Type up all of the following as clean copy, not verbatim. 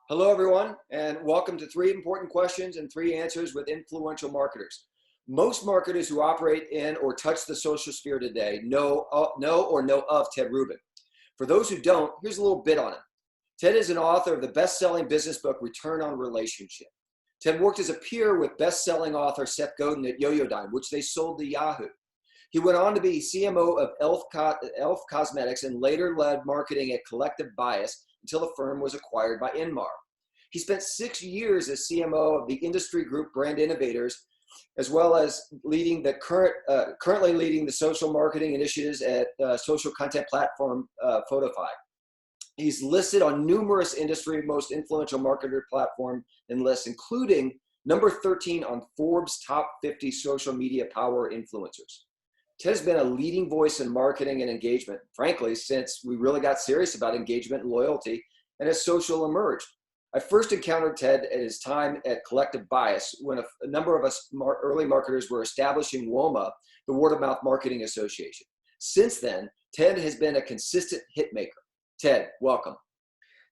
Hello, everyone, and welcome to 3 important questions and 3 answers with influential marketers. Most marketers who operate in or touch the social sphere today know of Ted Rubin. For those who don't, here's a little bit on him. Ted is an author of the best-selling business book, Return on Relationship. Ted worked as a peer with best-selling author Seth Godin at Yoyoing, which they sold to Yahoo. He went on to be CMO of Elf Cosmetics and later led marketing at Collective Bias until the firm was acquired by Inmar. He spent 6 years as CMO of the industry group Brand Innovators, as well as currently leading the social marketing initiatives at social content platform Photify. He's listed on numerous industry most influential marketer platform and lists, including number 13 on Forbes top 50 social media power influencers. Ted has been a leading voice in marketing and engagement, frankly, since we really got serious about engagement and loyalty and as social emerged. I first encountered Ted at his time at Collective Bias when a number of us early marketers were establishing WOMA, the Word of Mouth Marketing Association. Since then, Ted has been a consistent hit maker. Ted, welcome.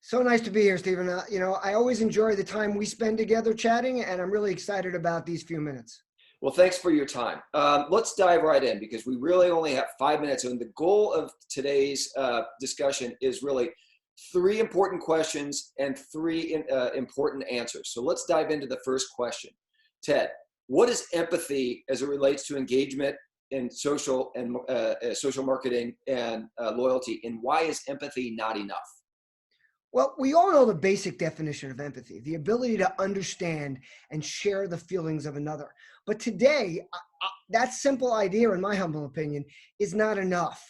So nice to be here, Stephen. I always enjoy the time we spend together chatting, and I'm really excited about these few minutes. Well, thanks for your time. Let's dive right in because we really only have 5 minutes. And the goal of today's discussion is really 3 important questions and 3 important answers. So let's dive into the first question. Ted, what is empathy as it relates to engagement in social and social marketing and loyalty, and why is empathy not enough? Well, we all know the basic definition of empathy, the ability to understand and share the feelings of another. But today, that simple idea, in my humble opinion, is not enough.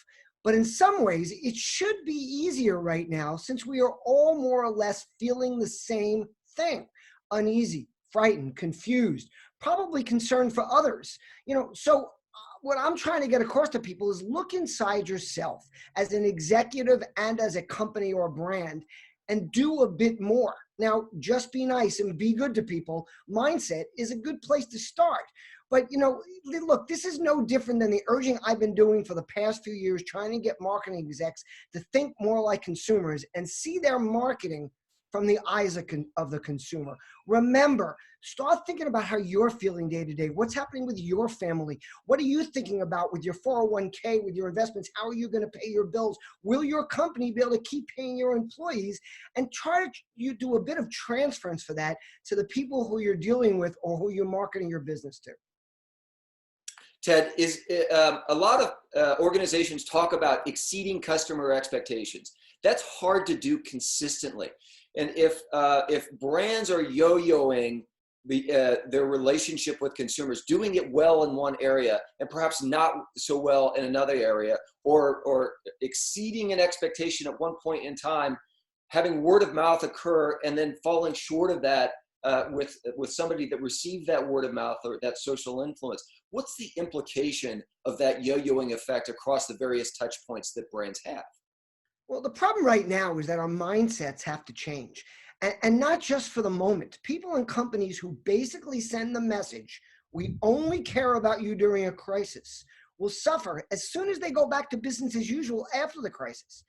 But in some ways, it should be easier right now since we are all more or less feeling the same thing: uneasy, frightened, confused, probably concerned for others. So what I'm trying to get across to people is look inside yourself as an executive and as a company or brand and do a bit more. Now, just be nice and be good to people mindset is a good place to start. But, look, this is no different than the urging I've been doing for the past few years, trying to get marketing execs to think more like consumers and see their marketing from the eyes of the consumer. Remember, start thinking about how you're feeling day to day. What's happening with your family? What are you thinking about with your 401k, with your investments? How are you going to pay your bills? Will your company be able to keep paying your employees? And try to do a bit of transference for that to the people who you're dealing with or who you're marketing your business to. Ted, a lot of organizations talk about exceeding customer expectations. That's hard to do consistently. And if brands are yo-yoing their relationship with consumers, doing it well in one area and perhaps not so well in another area, or exceeding an expectation at one point in time, having word of mouth occur and then falling short of that with somebody that received that word of mouth or that social influence, what's the implication of that yo-yoing effect across the various touch points that brands have? Well, the problem right now is that our mindsets have to change, and not just for the moment. People and companies who basically send the message, we only care about you during a crisis, will suffer as soon as they go back to business as usual after the crisis.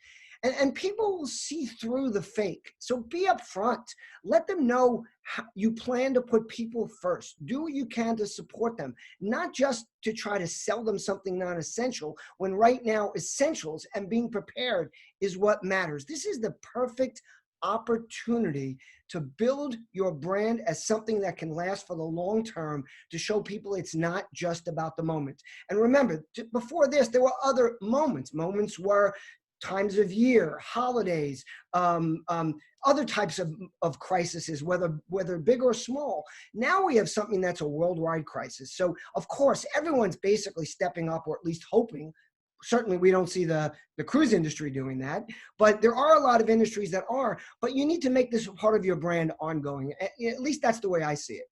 And people will see through the fake. So be upfront. Let them know how you plan to put people first. Do what you can to support them, not just to try to sell them something non-essential, when right now essentials and being prepared is what matters. This is the perfect opportunity to build your brand as something that can last for the long term, to show people it's not just about the moment. And remember, before this, there were other moments. Moments were times of year, holidays, other types of crises, whether big or small. Now we have something that's a worldwide crisis. So of course, everyone's basically stepping up, or at least hoping. Certainly we don't see the cruise industry doing that, but there are a lot of industries that are, but you need to make this part of your brand ongoing. At least that's the way I see it.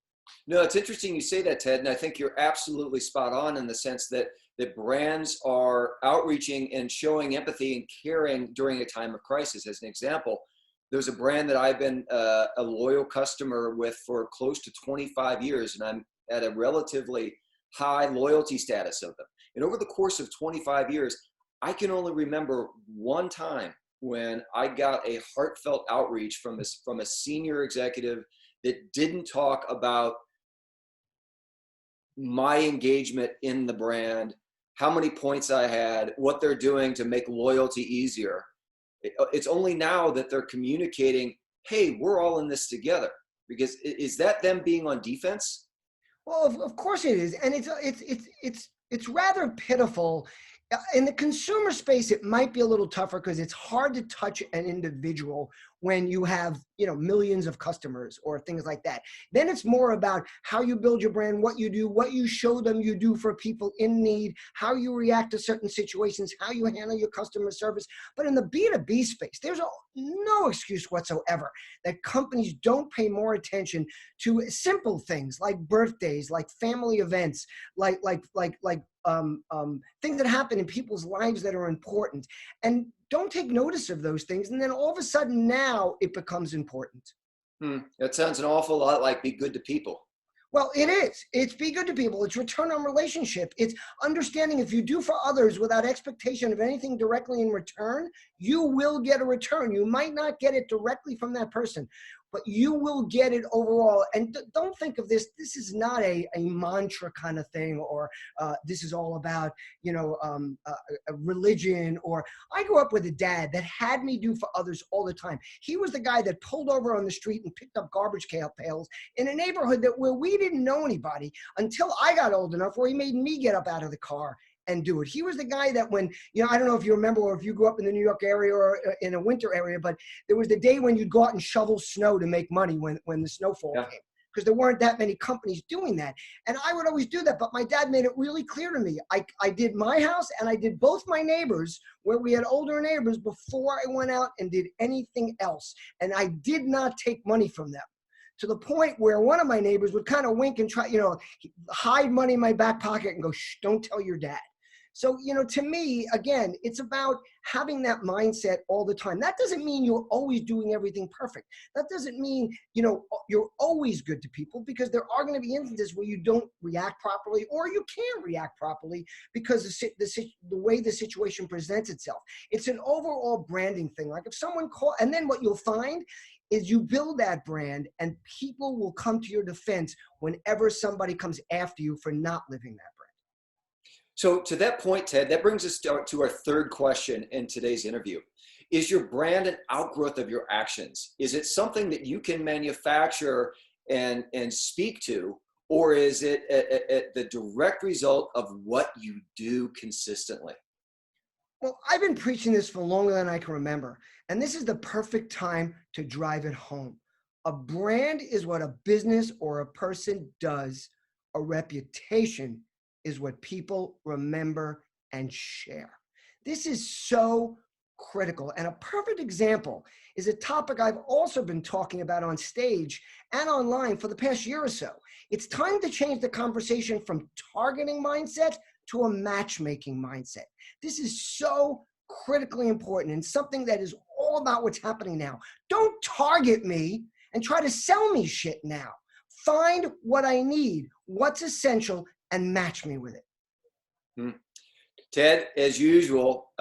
No, it's interesting you say that, Ted, and I think you're absolutely spot on in the sense that brands are outreaching and showing empathy and caring during a time of crisis. As an example, there's a brand that I've been a loyal customer with for close to 25 years, and I'm at a relatively high loyalty status of them. And over the course of 25 years, I can only remember one time when I got a heartfelt outreach from a senior executive that didn't talk about my engagement in the brand, how many points I had, what they're doing to make loyalty easier. It's only now that they're communicating, hey, we're all in this together. Because is that them being on defense? Well, of course it is, and it's rather pitiful. In the consumer space, it might be a little tougher because it's hard to touch an individual when you have, millions of customers or things like that. Then it's more about how you build your brand, what you do, what you show them you do for people in need, how you react to certain situations, how you handle your customer service. But in the B2B space, there's no excuse whatsoever that companies don't pay more attention to simple things like birthdays, like family events, like things that happen in people's lives that are important, and don't take notice of those things. And then all of a sudden now it becomes important. That sounds an awful lot like be good to people. Well, it is. It's be good to people. It's return on relationship. It's understanding if you do for others without expectation of anything directly in return, you will get a return. You might not get it directly from that person, but you will get it overall. And don't think of this. This is not a mantra kind of thing, or this is all about, a religion. Or I grew up with a dad that had me do for others all the time. He was the guy that pulled over on the street and picked up garbage pails in a neighborhood where we didn't know anybody until I got old enough where he made me get up out of the car and do it. He was the guy that when, I don't know if you remember or if you grew up in the New York area or in a winter area, but there was the day when you'd go out and shovel snow to make money when the snowfall came, because there weren't that many companies doing that. And I would always do that, but my dad made it really clear to me. I did my house and I did both my neighbors where we had older neighbors before I went out and did anything else. And I did not take money from them, to the point where one of my neighbors would kind of wink and try, hide money in my back pocket and go, shh, don't tell your dad. So, to me, again, it's about having that mindset all the time. That doesn't mean you're always doing everything perfect. That doesn't mean, you're always good to people, because there are going to be instances where you don't react properly, or you can't react properly because the way the situation presents itself. It's an overall branding thing. Like if someone and then what you'll find is you build that brand and people will come to your defense whenever somebody comes after you for not living that brand. So to that point, Ted, that brings us to our third question in today's interview. Is your brand an outgrowth of your actions? Is it something that you can manufacture and speak to, or is it the direct result of what you do consistently? Well, I've been preaching this for longer than I can remember, and this is the perfect time to drive it home. A brand is what a business or a person does. A reputation is what people remember and share. This is so critical. And a perfect example is a topic I've also been talking about on stage and online for the past year or so. It's time to change the conversation from targeting mindset to a matchmaking mindset. This is so critically important and something that is all about what's happening now. Don't target me and try to sell me shit now. Find what I need, what's essential, and match me with it. Ted, as usual,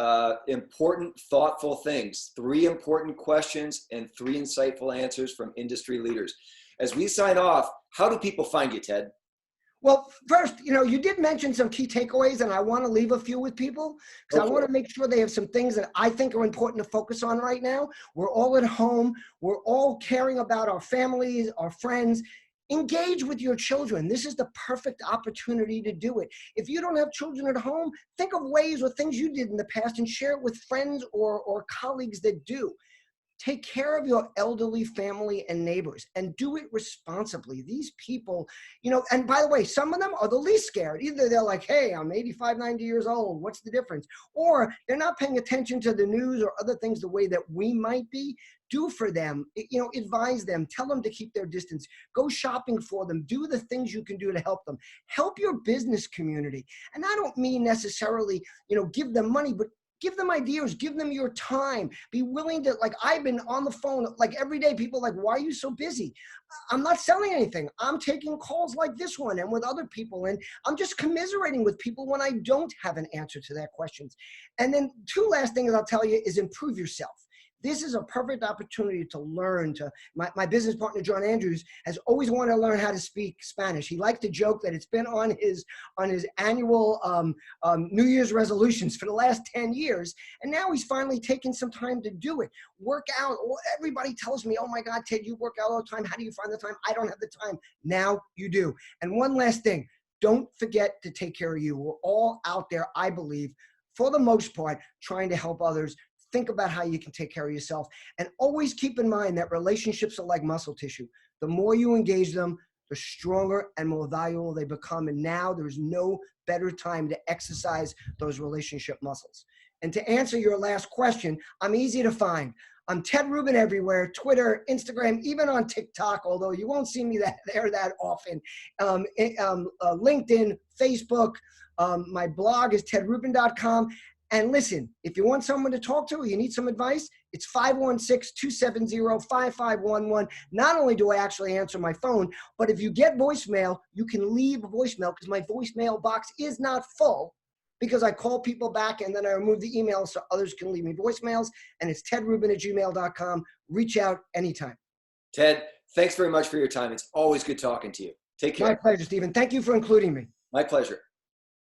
important, thoughtful things. 3 important questions and 3 insightful answers from industry leaders. As we sign off, how do people find you, Ted? Well, first, you did mention some key takeaways, and I want to leave a few with people because I want to make sure they have some things that I think are important to focus on right now. We're all at home. We're all caring about our families, our friends. Engage with your children. This is the perfect opportunity to do it. If you don't have children at home, think of ways or things you did in the past and share it with friends or colleagues that do. Take care of your elderly family and neighbors and do it responsibly. These people, and by the way, some of them are the least scared. Either they're like, hey, I'm 85, 90 years old. What's the difference? Or they're not paying attention to the news or other things the way that we might be. Do for them, advise them, tell them to keep their distance, go shopping for them, do the things you can do to help them. Help your business community. And I don't mean necessarily, give them money, but give them ideas, give them your time. Be willing to, I've been on the phone, every day, people are like, why are you so busy? I'm not selling anything. I'm taking calls like this one and with other people. And I'm just commiserating with people when I don't have an answer to their questions. And then 2 last things I'll tell you is improve yourself. This is a perfect opportunity to learn. My business partner, John Andrews, has always wanted to learn how to speak Spanish. He liked to joke that it's been on his annual New Year's resolutions for the last 10 years. And now he's finally taken some time to do it. Work out. Everybody tells me, oh my God, Ted, you work out all the time. How do you find the time? I don't have the time. Now you do. And one last thing, don't forget to take care of you. We're all out there, I believe, for the most part, trying to help others. Think about how you can take care of yourself. And always keep in mind that relationships are like muscle tissue. The more you engage them, the stronger and more valuable they become. And now there's no better time to exercise those relationship muscles. And to answer your last question, I'm easy to find. I'm Ted Rubin everywhere, Twitter, Instagram, even on TikTok, although you won't see me there that often. LinkedIn, Facebook, my blog is tedrubin.com. And listen, if you want someone to talk to or you need some advice, it's 516-270-5511. Not only do I actually answer my phone, but if you get voicemail, you can leave a voicemail because my voicemail box is not full, because I call people back and then I remove the email so others can leave me voicemails. And it's tedrubin@gmail.com. Reach out anytime. Ted, thanks very much for your time. It's always good talking to you. Take care. My pleasure, Stephen. Thank you for including me. My pleasure.